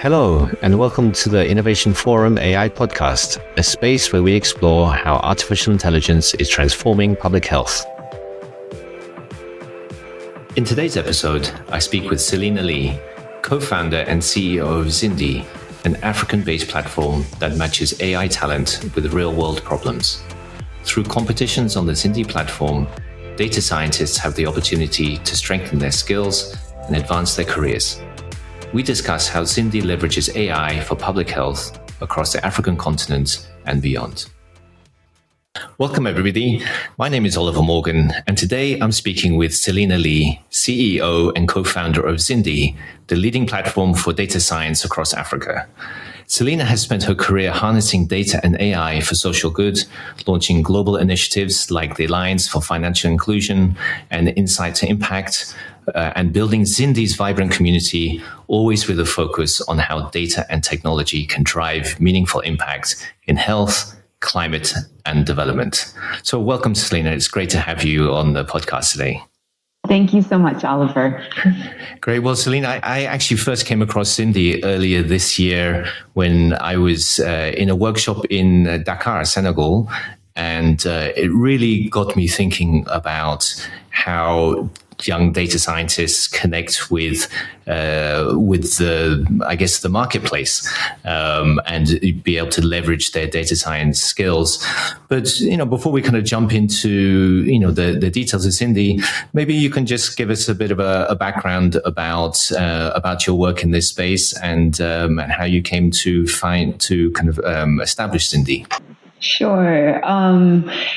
Hello, and welcome to the Innovation Forum AI podcast, a space where we explore how artificial intelligence is transforming public health. In today's episode, I speak with Celina Lee, co-founder and CEO of Zindi, an African-based platform that matches AI talent with real-world problems. Through competitions on the Zindi platform, data scientists have the opportunity to strengthen their skills and advance their careers. We discuss how Zindi leverages AI for public health across the African continent and beyond. Welcome, everybody. My name is Oliver Morgan, and today I'm speaking with Celina Lee, CEO and co-founder of Zindi, the leading platform for data science across Africa. Celina has spent her career harnessing data and AI for social good, launching global initiatives like the Alliance for Financial Inclusion and Insight to Impact, and building Zindi's vibrant community, always with a focus on how data and technology can drive meaningful impact in health, climate, and development. So welcome, Celina. It's great to have you on the podcast today. Thank you so much, Oliver. Great. Well, Celina, I actually first came across Zindi earlier this year when I was in a workshop in Dakar, Senegal, and it really got me thinking about how young data scientists connect with the marketplace, and be able to leverage their data science skills. But before we kind of jump into the details of Zindi, maybe you can just give us a bit of a background about your work in this space and how you came to establish Zindi. Sure.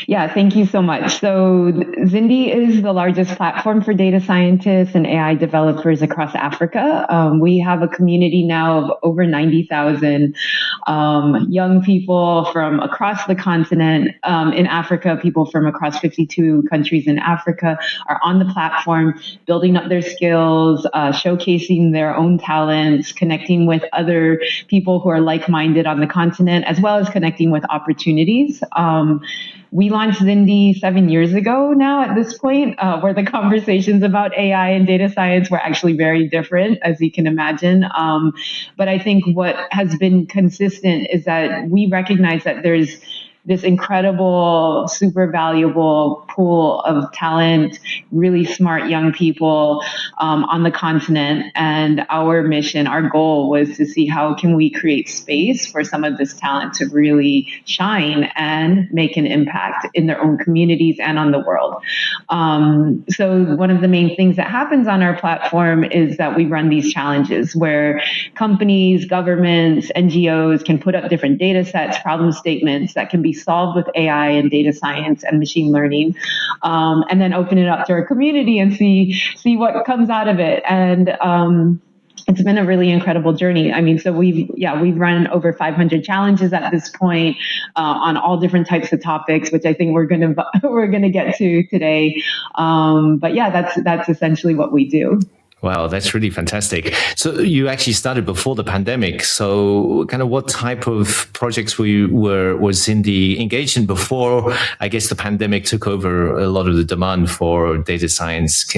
Thank you so much. So Zindi is the largest platform for data scientists and AI developers across Africa. We have a community now of over 90,000 young people from across the continent in Africa. People from across 52 countries in Africa are on the platform, building up their skills, showcasing their own talents, connecting with other people who are like-minded on the continent, as well as connecting with opportunities. We launched Zindi 7 years ago now at this point, where the conversations about AI and data science were actually very different, as you can imagine. But I think what has been consistent is that we recognize that there's this incredible, super valuable pool of talent, really smart young people on the continent. And our mission, our goal was to see how can we create space for some of this talent to really shine and make an impact in their own communities and on the world. So one of the main things that happens on our platform is that we run these challenges where companies, governments, NGOs can put up different data sets, problem statements that can be solved with AI and data science and machine learning, and then open it up to our community and see what comes out of it. And it's been a really incredible journey. I mean, so we've run over 500 challenges at this point on all different types of topics, which I think we're gonna get to today. But yeah, that's essentially what we do. Wow, that's really fantastic. So you actually started before the pandemic. So kind of what type of projects was Zindi engaged in before, I guess, the pandemic took over a lot of the demand for data science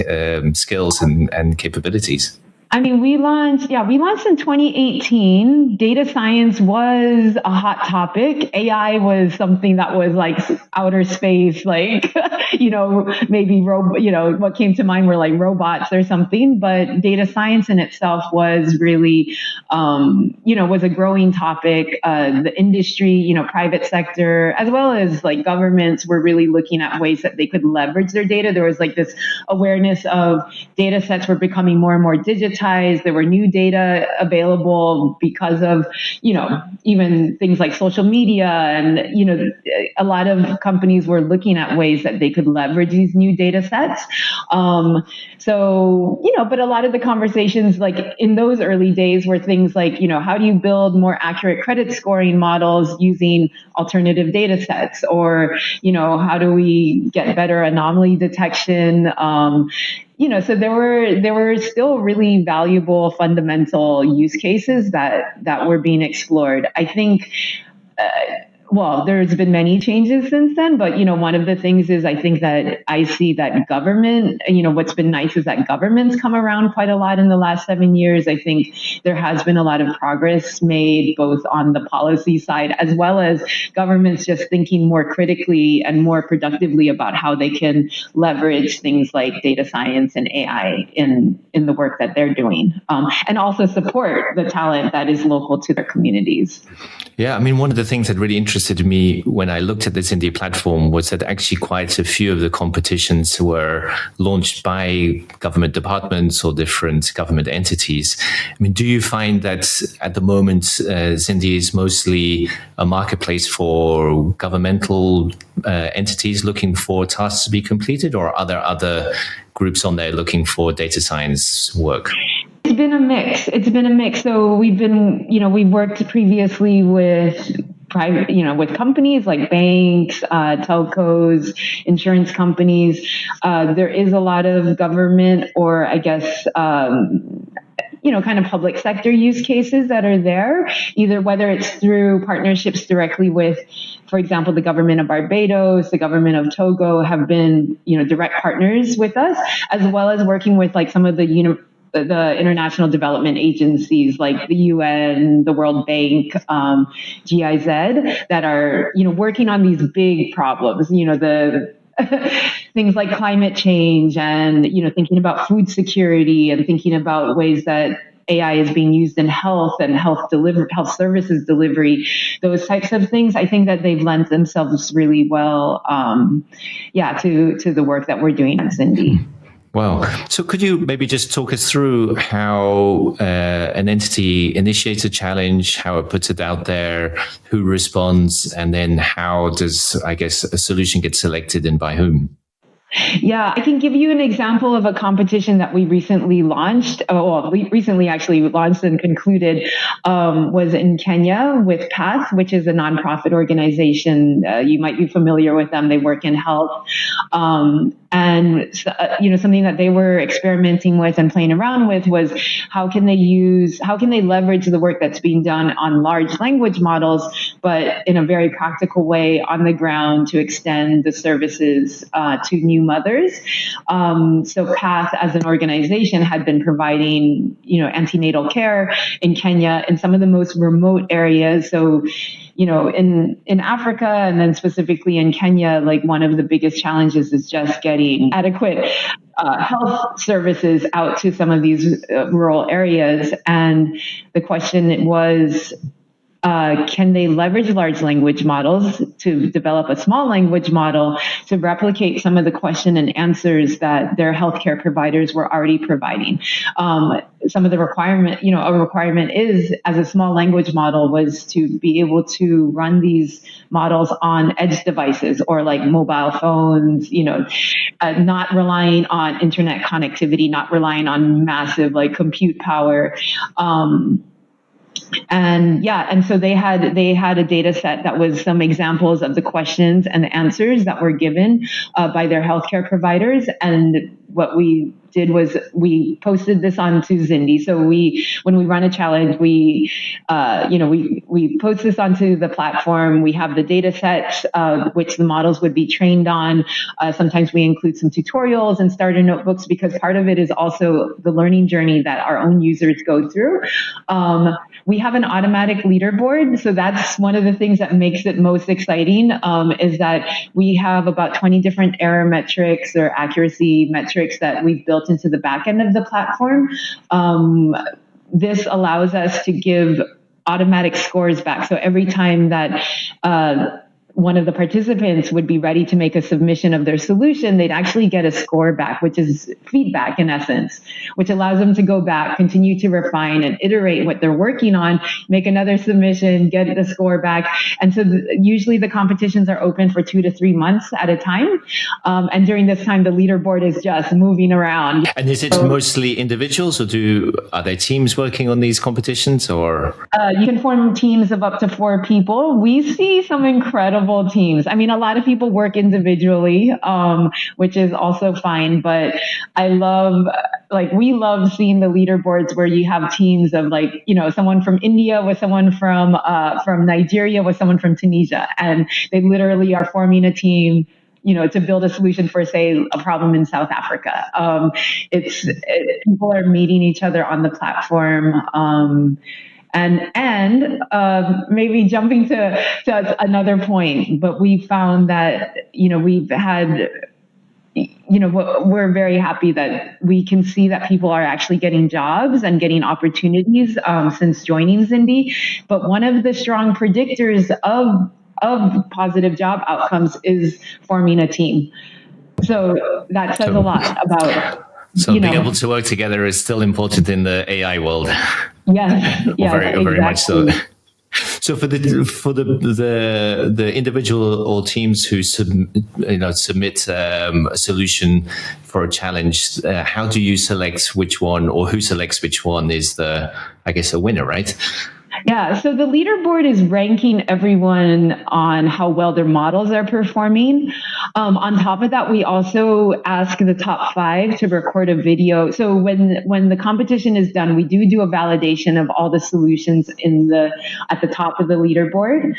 skills and capabilities? I mean, we launched in 2018. Data science was a hot topic. AI was something that was like outer space, like, maybe what came to mind were like robots or something. But data science in itself was really, was a growing topic. The industry, private sector, as well as like governments were really looking at ways that they could leverage their data. There was like this awareness of data sets were becoming more and more digitized. There were new data available because of, even things like social media. And, a lot of companies were looking at ways that they could leverage these new data sets. But a lot of the conversations like in those early days were things like, how do you build more accurate credit scoring models using alternative data sets? Or, how do we get better anomaly detection? So there were still really valuable fundamental use cases that were being explored. I think well, there's been many changes since then, but one of the things is I think that I see that government, what's been nice is that government's come around quite a lot in the last 7 years. I think there has been a lot of progress made both on the policy side as well as governments just thinking more critically and more productively about how they can leverage things like data science and AI in the work that they're doing, and also support the talent that is local to their communities. Yeah, I mean, one of the things that really interested me when I looked at the Zindi platform was that actually quite a few of the competitions were launched by government departments or different government entities. I mean, do you find that at the moment Zindi is mostly a marketplace for governmental entities looking for tasks to be completed, or are there other groups on there looking for data science work? It's been a mix. So we've worked previously with private, with companies like banks, telcos, insurance companies. There is a lot of government, or I guess, kind of public sector use cases that are there, either whether it's through partnerships directly with, for example, the government of Barbados, the government of Togo have been, direct partners with us, as well as working with like some of the international development agencies like the UN, the World Bank, GIZ, that are, working on these big problems, the things like climate change and, thinking about food security and thinking about ways that AI is being used in health and health services delivery, those types of things. I think that they've lent themselves really well, to the work that we're doing at Zindi. Wow. So could you maybe just talk us through how an entity initiates a challenge, how it puts it out there, who responds, and then how does, I guess, a solution get selected and by whom? Yeah, I can give you an example of a competition that we recently launched. We recently actually launched and concluded, was in Kenya with Path, which is a nonprofit organization. You might be familiar with them. They work in health. And something that they were experimenting with and playing around with was how can they leverage the work that's being done on large language models, but in a very practical way on the ground to extend the services to new mothers. So Path as an organization had been providing, antenatal care in Kenya in some of the most remote areas. So, in Africa and then specifically in Kenya, like one of the biggest challenges is just getting adequate health services out to some of these rural areas. And the question was, can they leverage large language models to develop a small language model to replicate some of the question and answers that their healthcare providers were already providing? Some of the a requirement is, as a small language model, was to be able to run these models on edge devices or like mobile phones, not relying on internet connectivity, not relying on massive like compute power. And so they had a data set that was some examples of the questions and the answers that were given by their healthcare providers. And what we did was we posted this onto Zindi. So when we run a challenge, we post this onto the platform. We have the data sets, which the models would be trained on. Sometimes we include some tutorials and starter notebooks because part of it is also the learning journey that our own users go through. We have an automatic leaderboard. So that's one of the things that makes it most exciting, is that we have about 20 different error metrics or accuracy metrics that we've built into the back end of the platform. This allows us to give automatic scores back. So every time that one of the participants would be ready to make a submission of their solution, they'd actually get a score back, which is feedback in essence, which allows them to go back, continue to refine and iterate what they're working on, make another submission, get the score back. And so usually the competitions are open for 2 to 3 months at a time. And during this time, the leaderboard is just moving around. And is it mostly individuals, or are there teams working on these competitions, or? You can form teams of up to 4 people. We see some incredible teams. I mean, a lot of people work individually, which is also fine, but I love like we love seeing the leaderboards where you have teams of like, someone from India with someone from Nigeria with someone from Tunisia, and they literally are forming a team, to build a solution for, say, a problem in South Africa. People are meeting each other on the platform. And maybe jumping to another point, but we found that, we've had, we're very happy that we can see that people are actually getting jobs and getting opportunities since joining Zindi. But one of the strong predictors of positive job outcomes is forming a team. So that says a lot about. So being able to work together is still important in the AI world. Yes, very much so. So for the individual or teams who submit a solution for a challenge, how do you select which one, or who selects which one is a winner, right? Yeah, so the leaderboard is ranking everyone on how well their models are performing. On top of that, we also ask the top 5 to record a video. So when the competition is done, we do a validation of all the solutions at the top of the leaderboard.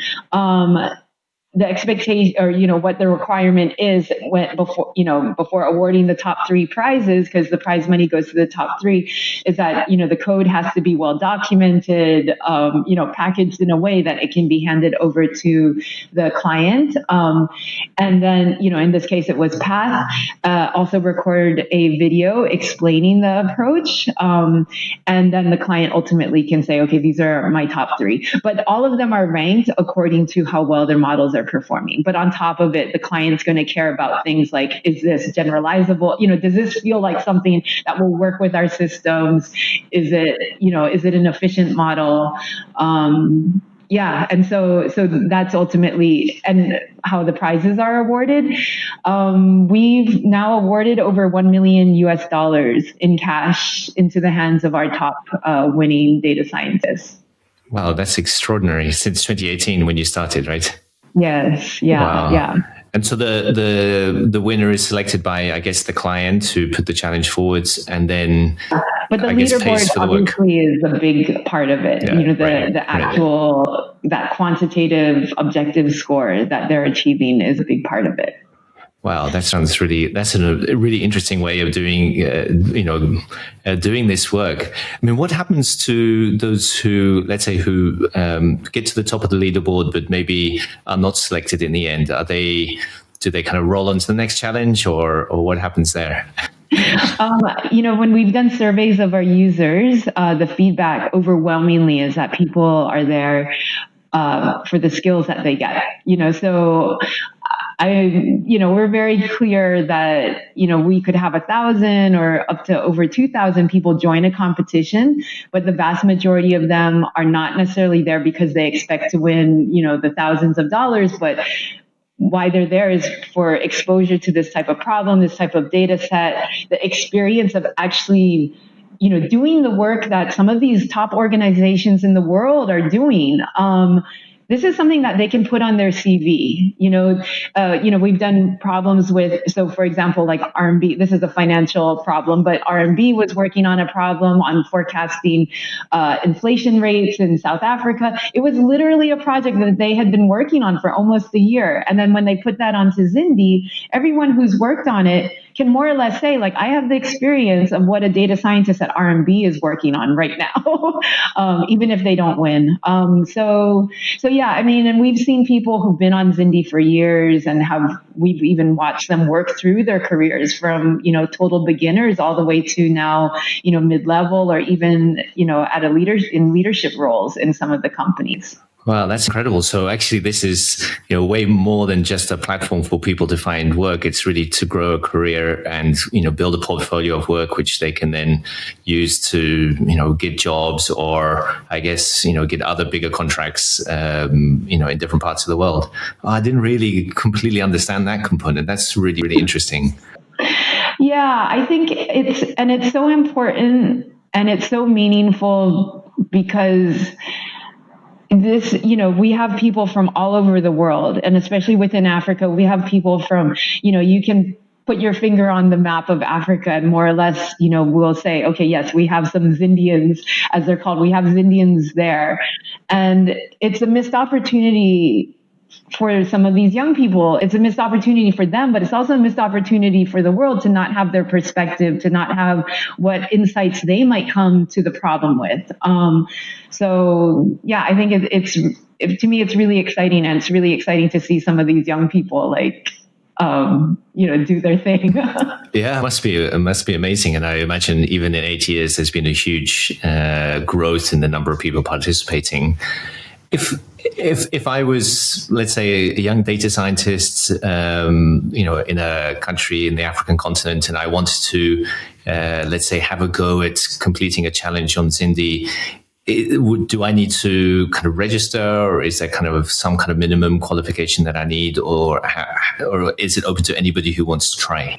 The expectation, or what the requirement is before awarding the top 3 prizes, because the prize money goes to the top 3, is that the code has to be well documented, packaged in a way that it can be handed over to the client, and then in this case it was Path. Also record a video explaining the approach, and then the client ultimately can say, okay, these are my top 3. But all of them are ranked according to how well their models are performing. But on top of it, the client's going to care about things like, is this generalizable? Does this feel like something that will work with our systems? Is it an efficient model? And so that's ultimately and how the prizes are awarded. We've now awarded over $1 million in cash into the hands of our top winning data scientists. Wow, that's extraordinary. Since 2018, when you started, right? Yes. Yeah. Wow. Yeah. And so the winner is selected by, I guess, the client who put the challenge forwards, and then but the leaderboard obviously is a big part of it. Yeah, the actual that quantitative objective score that they're achieving is a big part of it. Wow, that's a really interesting way of doing, doing this work. I mean, what happens to those who, let's say, who get to the top of the leaderboard, but maybe are not selected in the end? Do they kind of roll on to the next challenge, or what happens there? When we've done surveys of our users, the feedback overwhelmingly is that people are there for the skills that they get. So we're very clear that, we could have 1,000 or up to over 2,000 people join a competition, but the vast majority of them are not necessarily there because they expect to win, the thousands of dollars, but why they're there is for exposure to this type of problem, this type of data set, the experience of actually doing the work that some of these top organizations in the world are doing. This is something that they can put on their CV. We've done problems with, so for example, like RMB, this is a financial problem, but RMB was working on a problem on forecasting inflation rates in South Africa. It was literally a project that they had been working on for almost a year. And then when they put that onto Zindi, everyone who's worked on it can more or less say, like, I have the experience of what a data scientist at RMB is working on right now, even if they don't win. So yeah, I mean, and we've seen people who've been on Zindi for years and we've even watched them work through their careers from, total beginners all the way to now, mid-level, or even, at in leadership roles in some of the companies. Wow, that's incredible. So actually this is, way more than just a platform for people to find work. It's really to grow a career and, build a portfolio of work, which they can then use to, get jobs or I guess, get other bigger contracts, in different parts of the world. I didn't really completely understand that component. That's really, really interesting. Yeah, I think it's so important and it's so meaningful because this, we have people from all over the world, and especially within Africa, we have people from, you can put your finger on the map of Africa and more or less, we'll say, okay, yes, we have some Zindians, as they're called. We have Zindians there. And it's a missed opportunity for some of these young people. It's a missed opportunity for them, but it's also a missed opportunity for the world to not have their perspective, to not have what insights they might come to the problem with. So yeah, I think to me, it's really exciting, and it's really exciting to see some of these young people do their thing. Yeah, it must be amazing. And I imagine even in 8 years, there's been a huge growth in the number of people participating. If I was, let's say, a young data scientist, in a country in the African continent, and I wanted to, let's say, have a go at completing a challenge on Zindi, do I need to kind of register, or is there kind of some kind of minimum qualification that I need, or is it open to anybody who wants to try?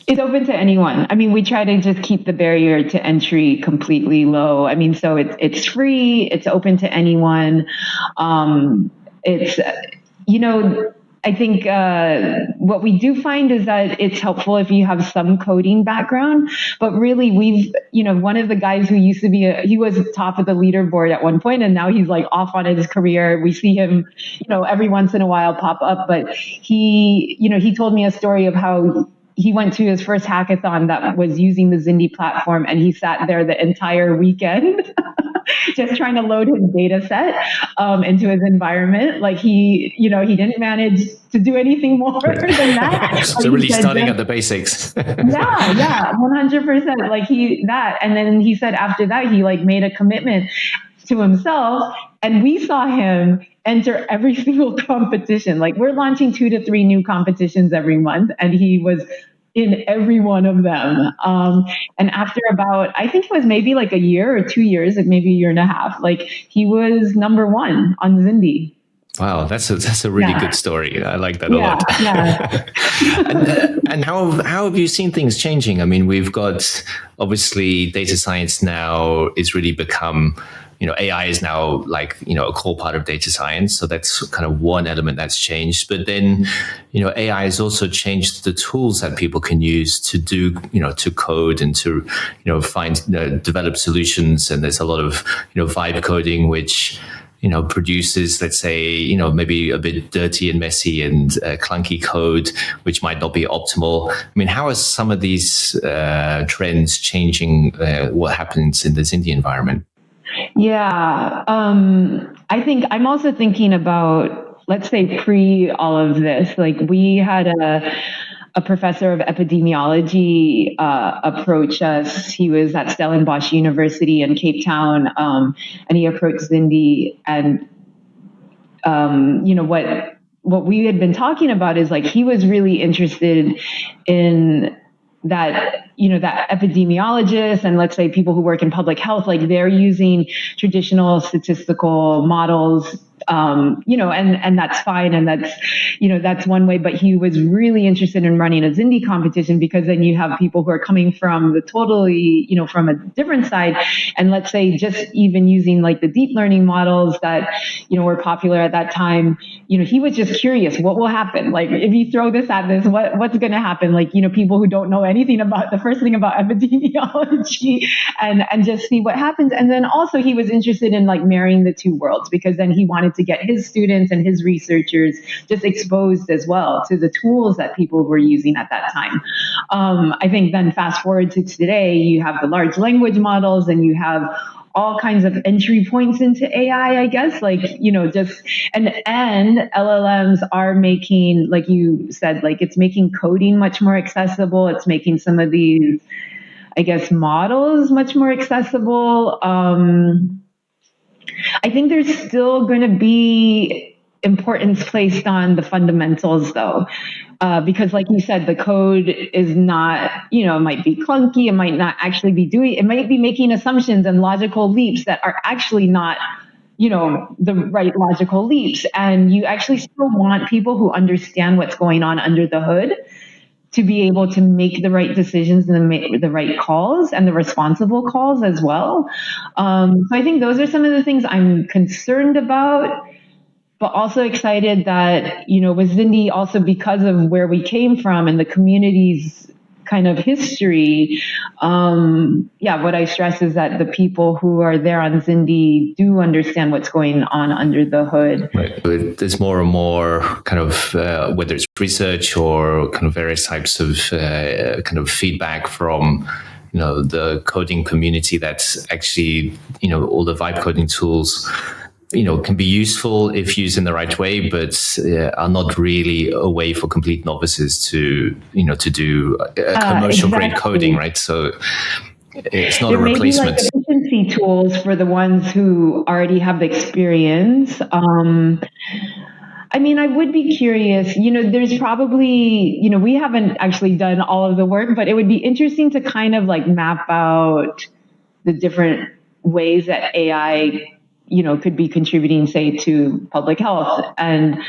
It's open to anyone. I mean, we try to just keep the barrier to entry completely low. I mean, so it's free. It's open to anyone. I think what we do find is that it's helpful if you have some coding background. But really, one of the guys who used to be, he was top of the leaderboard at one point, and now he's like off on his career. We see him, every once in a while pop up. But he told me a story of how he went to his first hackathon that was using the Zindi platform, and he sat there the entire weekend just trying to load his data set into his environment. Like he didn't manage to do anything more than that. So really starting at the basics. yeah, 100%. And then he said after that, he made a commitment to himself, and we saw him enter every single competition. We're launching 2 to 3 new competitions every month, and he was in every one of them. And after about, I think it was maybe a year or 2 years, maybe a year and a half, he was number 1 on Zindi. Wow, that's a really good story. I like that a lot. Yeah. And how have you seen things changing? I mean, we've got, obviously, data science now is really become, AI is now a core part of data science. So that's kind of one element that's changed. But then, AI has also changed the tools that people can use to do, to code and to, find, develop solutions. And there's a lot of, vibe coding, which, produces, let's say, maybe a bit dirty and messy and clunky code, which might not be optimal. I mean, how are some of these trends changing what happens in the Zindi environment? Yeah, I think I'm also thinking about, let's say, pre all of this. We had a professor of epidemiology approach us. He was at Stellenbosch University in Cape Town, and he approached Zindi. And what we had been talking about is he was really interested in that epidemiologists and, let's say, people who work in public health, they're using traditional statistical models, and that's fine. And that's one way. But he was really interested in running a Zindi competition, because then you have people who are coming from the totally, from a different side. And let's say just even using the deep learning models that, were popular at that time, he was just curious, what will happen? If you throw this at this, what's going to happen? People who don't know anything about the first thing about epidemiology and just see what happens. And then also he was interested in marrying the two worlds, because then he wanted to get his students and his researchers just exposed as well to the tools that people were using at that time. I think then fast forward to today, you have the large language models, and you have all kinds of entry points into AI, I guess, and LLMs are making, like you said, it's making coding much more accessible. It's making some of these, I guess, models much more accessible. I think there's still going to be importance placed on the fundamentals, though, because, like you said, the code is not, it might be clunky. It might not actually be it might be making assumptions and logical leaps that are actually not, the right logical leaps. And you actually still want people who understand what's going on under the hood to be able to make the right decisions and make the right calls and the responsible calls as well. So I think those are some of the things I'm concerned about. but also excited that, with Zindi, also because of where we came from and the community's kind of history, what I stress is that the people who are there on Zindi do understand what's going on under the hood. Right. There's more and more kind of, whether it's research or kind of various types of kind of feedback from the coding community that's actually, all the vibe coding tools, can be useful if used in the right way, but are not really a way for complete novices to do commercial grade coding, right? So it's not a replacement. There may be efficiency tools for the ones who already have the experience. I would be curious, there's probably, we haven't actually done all of the work, but it would be interesting to kind of like map out the different ways that AI, could be contributing, say, to public health. And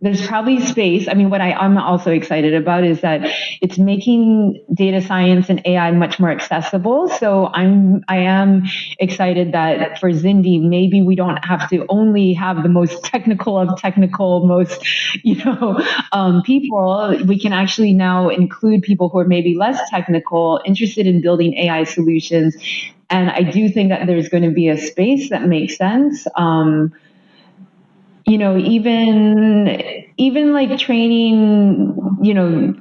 there's probably space. What I'm also excited about is that it's making data science and AI much more accessible. So I am excited that for Zindi, maybe we don't have to only have the most technical of technical, most, people. We can actually now include people who are maybe less technical, interested in building AI solutions. And I do think that there's going to be a space that makes sense. Even like training,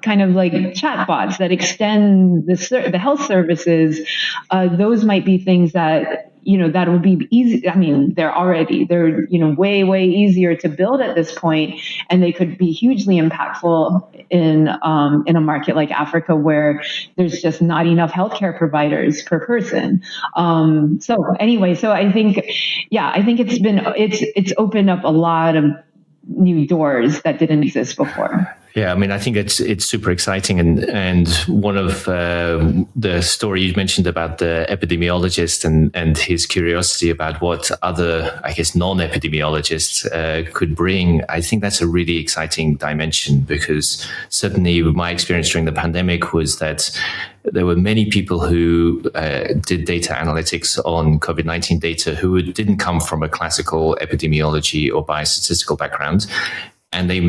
kind of like chatbots that extend the health services, those might be things that, that would be easy. They're way easier to build at this point, and they could be hugely impactful in a market like Africa where there's just not enough healthcare providers per person. So I think it's opened up a lot of new doors that didn't exist before. Yeah, I think it's super exciting, and one of the story you mentioned about the epidemiologist and his curiosity about what other, I guess, non-epidemiologists could bring. I think that's a really exciting dimension, because certainly my experience during the pandemic was that there were many people who did data analytics on COVID-19 data who didn't come from a classical epidemiology or biostatistical background. And they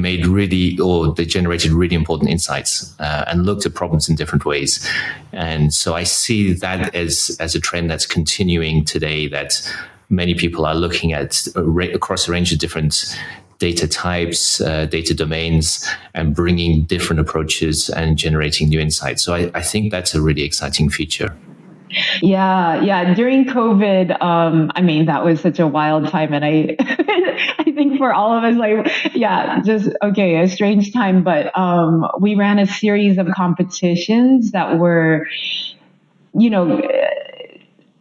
generated really important insights and looked at problems in different ways. And so I see that as a trend that's continuing today, that many people are looking at across a range of different data types, data domains, and bringing different approaches and generating new insights. So I think that's a really exciting feature. Yeah. During COVID, that was such a wild time, and I think for all of us, a strange time. But we ran a series of competitions that were,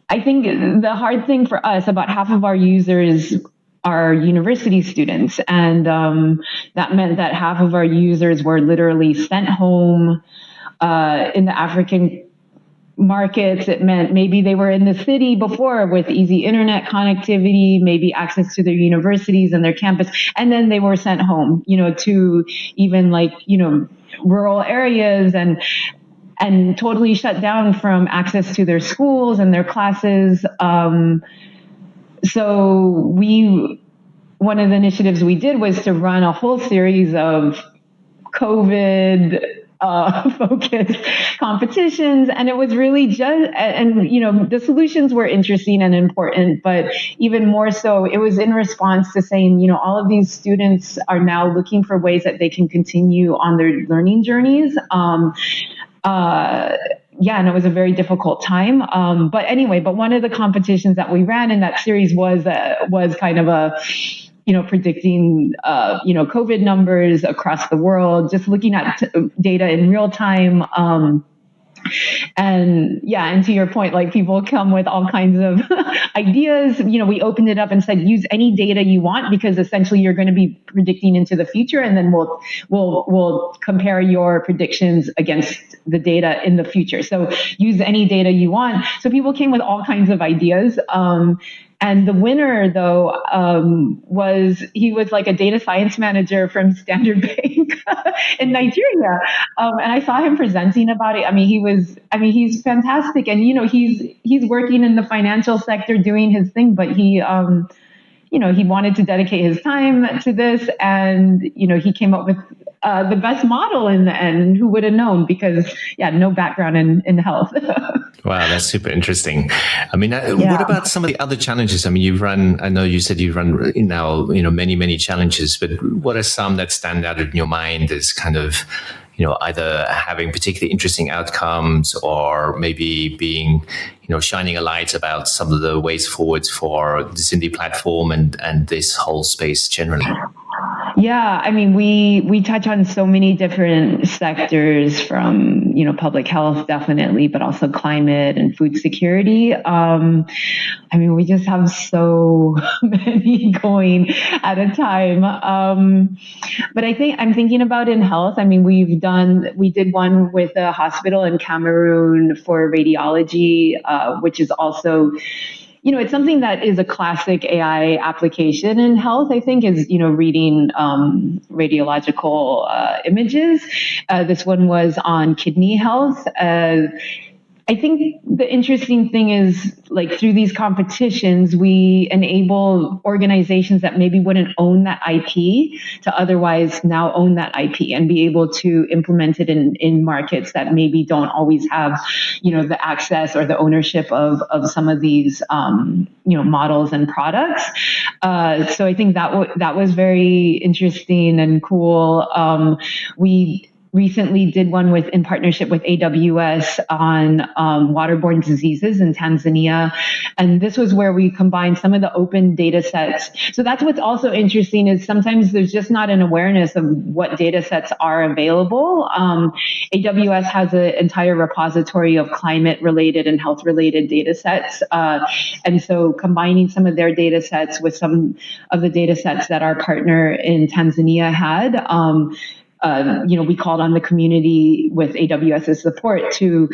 I think the hard thing for us, about half of our users are university students, and that meant that half of our users were literally sent home in the African markets. It meant maybe they were in the city before with easy internet connectivity, maybe access to their universities and their campus, and then they were sent home, to even rural areas and totally shut down from access to their schools and their classes. So one of the initiatives we did was to run a whole series of COVID focused competitions, and it was really the solutions were interesting and important, but even more so, it was in response to saying, all of these students are now looking for ways that they can continue on their learning journeys. And it was a very difficult time. But one of the competitions that we ran in that series was kind of a, predicting, COVID numbers across the world, just looking at data in real time. And to your point, people come with all kinds of ideas. We opened it up and said, use any data you want, because essentially you're going to be predicting into the future, and then we'll compare your predictions against the data in the future. So use any data you want. So people came with all kinds of ideas. And the winner, though, was like a data science manager from Standard Bank in Nigeria. And I saw him presenting about it. He's fantastic. And, he's working in the financial sector doing his thing, but he he wanted to dedicate his time to this, and he came up with the best model in the end. Who would have known? Because no background in health. Wow, that's super interesting. I mean, what about some of the other challenges? I mean, I know you said you've run now, many, many challenges, but what are some that stand out in your mind as kind of, either having particularly interesting outcomes or maybe being, shining a light about some of the ways forwards for the Zindi platform and this whole space generally? Yeah, I mean, we touch on so many different sectors, from public health, definitely, but also climate and food security. I mean, we just have so many going at a time. But I'm thinking about in health. I mean, we did one with a hospital in Cameroon for radiology, which is also, it's something that is a classic AI application in health, I think, is, reading radiological images. This one was on kidney health. I think the interesting thing is, like, through these competitions, we enable organizations that maybe wouldn't own that IP to otherwise now own that IP and be able to implement it in markets that maybe don't always have, the access or the ownership of some of these, models and products. So I think that was very interesting and cool. We recently did one in partnership with AWS on waterborne diseases in Tanzania. And this was where we combined some of the open data sets. So that's what's also interesting, is sometimes there's just not an awareness of what data sets are available. AWS has an entire repository of climate-related and health-related data sets. And so combining some of their data sets with some of the data sets that our partner in Tanzania had, we called on the community with AWS's support to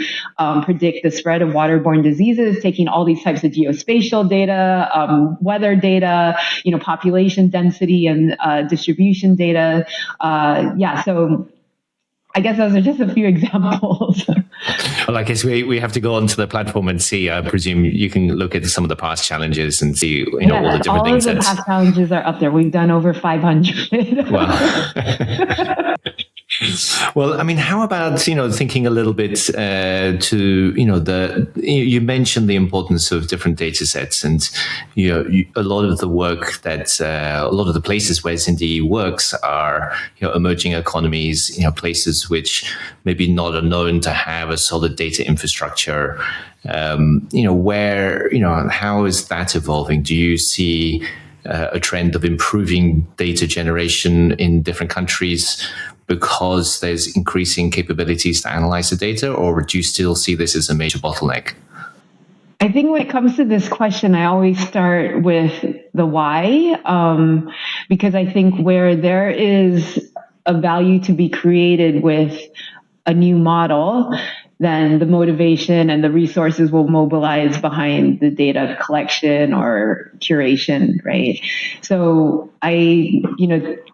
predict the spread of waterborne diseases, taking all these types of geospatial data, weather data, population density and distribution data. So I guess those are just a few examples. Well, I guess we have to go onto the platform and see. I presume you can look at some of the past challenges and see, all the different things. All of the past challenges are up there. We've done over 500. Wow. Well, I mean, how about, thinking a little bit to, you mentioned the importance of different data sets, and, a lot of the work that, a lot of the places where Zindi works are, emerging economies, places which maybe not are known to have a solid data infrastructure. How is that evolving? Do you see a trend of improving data generation in different countries because there's increasing capabilities to analyze the data, or do you still see this as a major bottleneck? I think when it comes to this question, I always start with the why, because I think where there is a value to be created with a new model, then the motivation and the resources will mobilize behind the data collection or curation, right? So I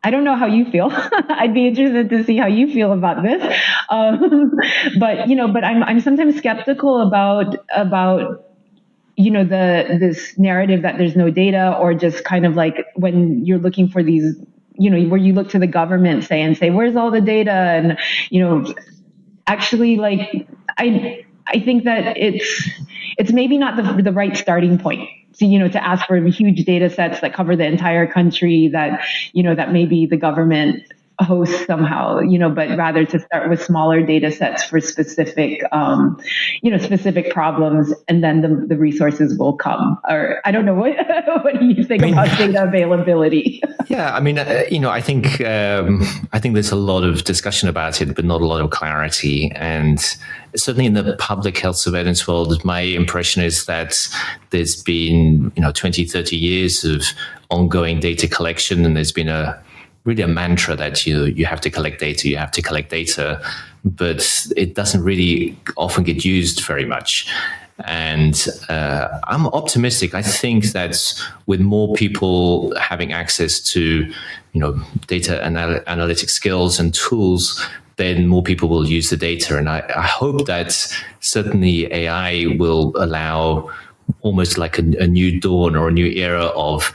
don't know how you feel. I'd be interested to see how you feel about this. But I'm sometimes skeptical about this narrative that there's no data, or just kind of like when you're looking for these, where you look to the government say, where's all the data? And, actually, like, I think that it's maybe not the right starting point. So, to ask for huge data sets that cover the entire country that maybe the government hosts somehow, but rather to start with smaller data sets for specific problems, and then the resources will come. Or I don't know, what do you think about data availability? Yeah, I mean, I think there's a lot of discussion about it, but not a lot of clarity. And certainly in the public health surveillance world, my impression is that there's been 20, 30 years of ongoing data collection, and there's been really a mantra that you have to collect data, but it doesn't really often get used very much. And I'm optimistic. I think that with more people having access to data analytic skills and tools, then more people will use the data. And I hope that certainly AI will allow almost like a new dawn or a new era of,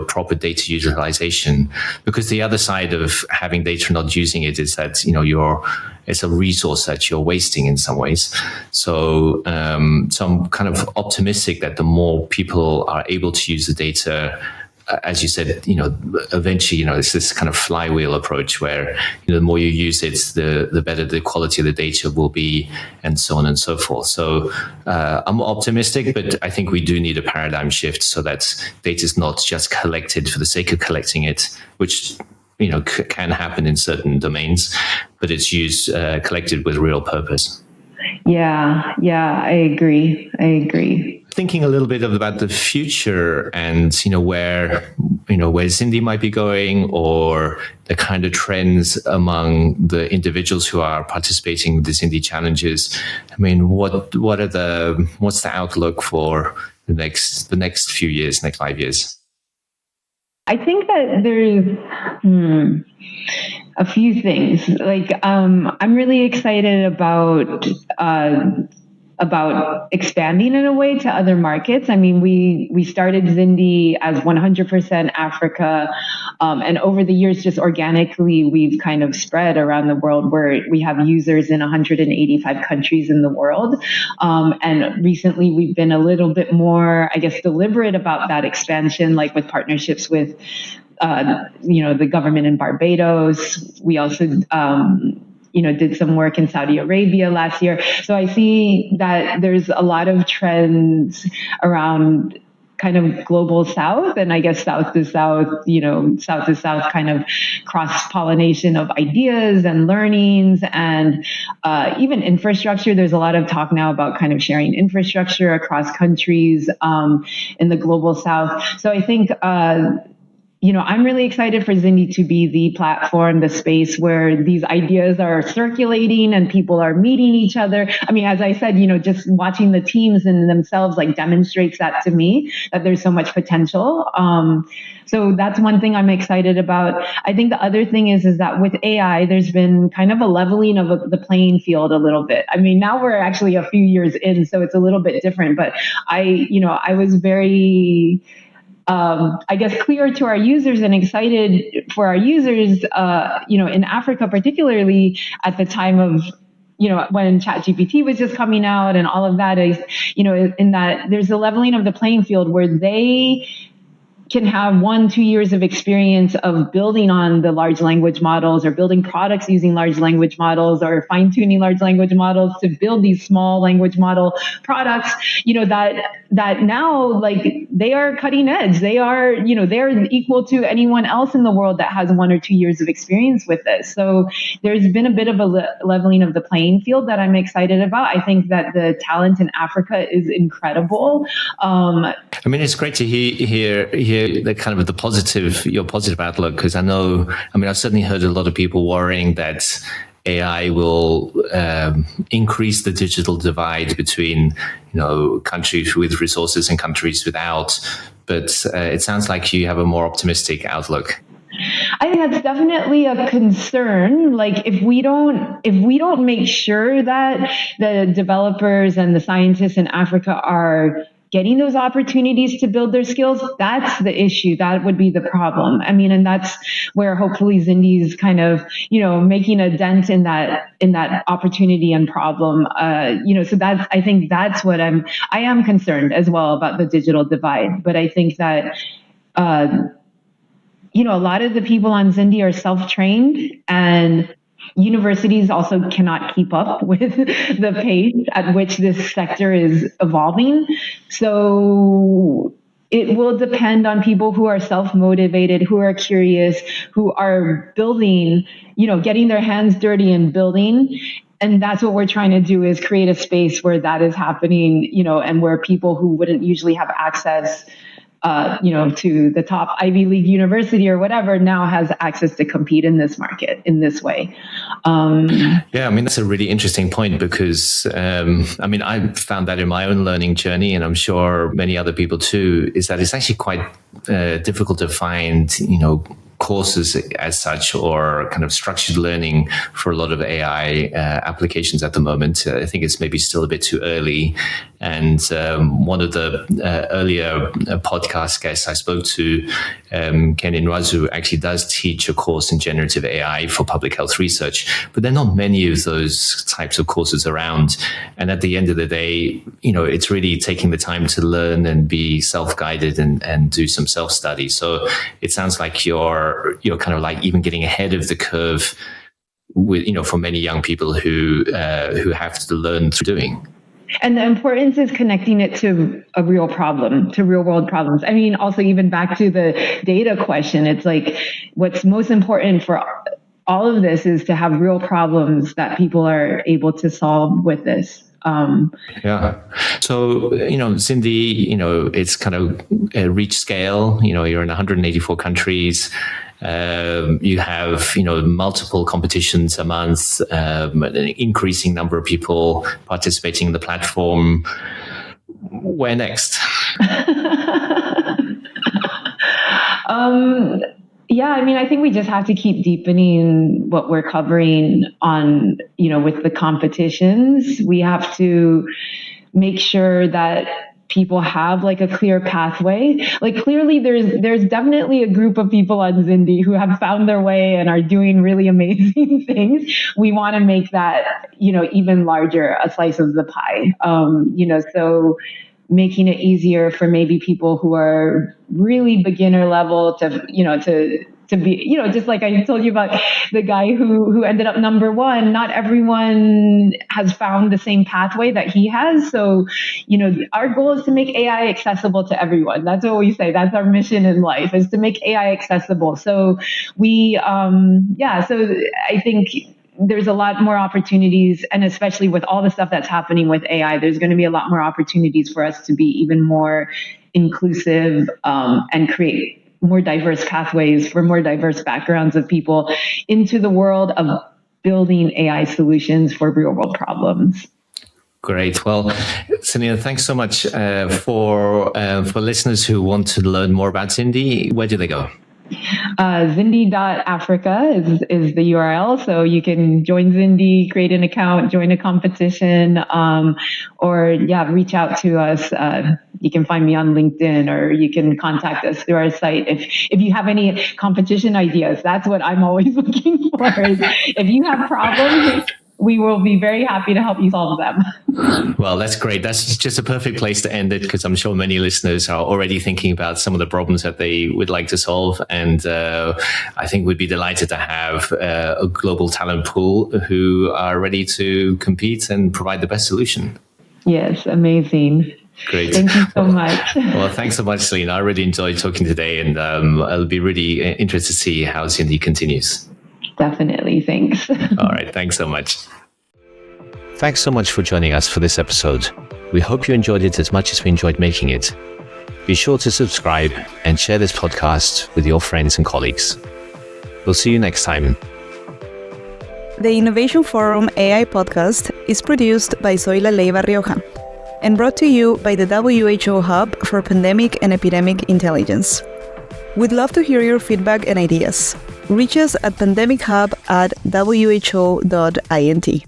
proper data utilization. Because the other side of having data and not using it is that, it's a resource that you're wasting in some ways. So, so I'm kind of optimistic that the more people are able to use the data, as you said, eventually, it's this kind of flywheel approach where, the more you use it, the better the quality of the data will be, and so on and so forth. So I'm optimistic, but I think we do need a paradigm shift so that data is not just collected for the sake of collecting it, which can happen in certain domains, but it's used, collected with real purpose. Yeah, I agree. Thinking a little bit about the future and where Zindi might be going, or the kind of trends among the individuals who are participating in the Zindi challenges. I mean, what's the outlook for the next few years, next 5 years? I think that there's a few things. Like, I'm really excited about expanding in a way to other markets. I mean, we started Zindi as 100% Africa, and over the years, just organically, we've kind of spread around the world, where we have users in 185 countries in the world. And recently, we've been a little bit more, I guess, deliberate about that expansion, like with partnerships with, the government in Barbados. We also did some work in Saudi Arabia last year. So I see that there's a lot of trends around kind of global South, and I guess South to South, South to South kind of cross-pollination of ideas and learnings, and even infrastructure. There's a lot of talk now about kind of sharing infrastructure across countries in the global South. So I think I'm really excited for Zindi to be the platform, the space where these ideas are circulating and people are meeting each other. I mean, as I said, just watching the teams in themselves like demonstrates that to me, that there's so much potential. So that's one thing I'm excited about. I think the other thing is that with AI, there's been kind of a leveling of the playing field a little bit. I mean, now we're actually a few years in, so it's a little bit different, but I was very I guess, clear to our users and excited for our users, in Africa, particularly at the time of, when ChatGPT was just coming out and all of that is, in that there's a leveling of the playing field where they can have 1-2 years of experience of building on the large language models, or building products using large language models, or fine-tuning large language models to build these small language model products, that now, like, they are cutting edge. They are, they're equal to anyone else in the world that has 1 or 2 years of experience with this. So there's been a bit of a leveling of the playing field that I'm excited about. I think that the talent in Africa is incredible. I mean, it's great to hear the kind of your positive outlook, because I've certainly heard a lot of people worrying that AI will increase the digital divide between, countries with resources and countries without. But it sounds like you have a more optimistic outlook. I think that's definitely a concern. Like, if we don't make sure that the developers and the scientists in Africa are getting those opportunities to build their skills, that's the issue. That would be the problem. I mean, and that's where hopefully Zindi's kind of, making a dent in that opportunity and problem. So I think that's what I am concerned as well about the digital divide. But I think that, a lot of the people on Zindi are self-trained, and universities also cannot keep up with the pace at which this sector is evolving. So it will depend on people who are self-motivated, who are curious, who are building, getting their hands dirty and building. And that's what we're trying to do, is create a space where that is happening, and where people who wouldn't usually have access to the top Ivy League university or whatever now has access to compete in this market in this way. Yeah, I mean, that's a really interesting point, because I found that in my own learning journey, and I'm sure many other people too, is that it's actually quite difficult to find, courses as such or kind of structured learning for a lot of AI applications at the moment. I think it's maybe still a bit too early. And one of the earlier podcast guests I spoke to, Ken Inwazu, actually does teach a course in generative AI for public health research, but there are not many of those types of courses around. And at the end of the day, it's really taking the time to learn and be self-guided and do some self-study. So it sounds like you're kind of like even getting ahead of the curve with, for many young people who have to learn through doing. And the importance is connecting it to a real problem, to real world problems. I mean, also even back to the data question, it's like what's most important for all of this is to have real problems that people are able to solve with this. Yeah. So, Zindi, it's kind of reach scale. You're in 184 countries. You have, multiple competitions a month, an increasing number of people participating in the platform. Where next? I think we just have to keep deepening what we're covering on, with the competitions. We have to make sure that people have like a clear pathway. Like clearly there's definitely a group of people on Zindi who have found their way and are doing really amazing things. We want to make that, even larger, a slice of the pie. So making it easier for maybe people who are really beginner level to be, just like I told you about the guy who ended up number one. Not everyone has found the same pathway that he has. So, our goal is to make AI accessible to everyone. That's what we say. That's our mission in life, is to make AI accessible. So so I think there's a lot more opportunities, and especially with all the stuff that's happening with AI, there's going to be a lot more opportunities for us to be even more inclusive and create more diverse pathways for more diverse backgrounds of people into the world of building AI solutions for real world problems. Great. Well, Celina, thanks so much for listeners who want to learn more about Zindi. Where do they go? Zindi.Africa is the URL. So you can join Zindi, create an account, join a competition, or reach out to us. You can find me on LinkedIn, or you can contact us through our site. If you have any competition ideas, that's what I'm always looking for. If you have problems, we will be very happy to help you solve them. Well, that's great. That's just a perfect place to end it, because I'm sure many listeners are already thinking about some of the problems that they would like to solve. And I think we'd be delighted to have a global talent pool who are ready to compete and provide the best solution. Yes, amazing. Great. Thank you so much. Well, thanks so much, Celina. I really enjoyed talking today, and I'll be really interested to see how Zindi continues. Definitely. Thanks. All right. Thanks so much. Thanks so much for joining us for this episode. We hope you enjoyed it as much as we enjoyed making it. Be sure to subscribe and share this podcast with your friends and colleagues. We'll see you next time. The Innovation Forum AI podcast is produced by Celina Lee Rioja and brought to you by the WHO Hub for Pandemic and Epidemic Intelligence. We'd love to hear your feedback and ideas. Reach us at pandemichub@who.int.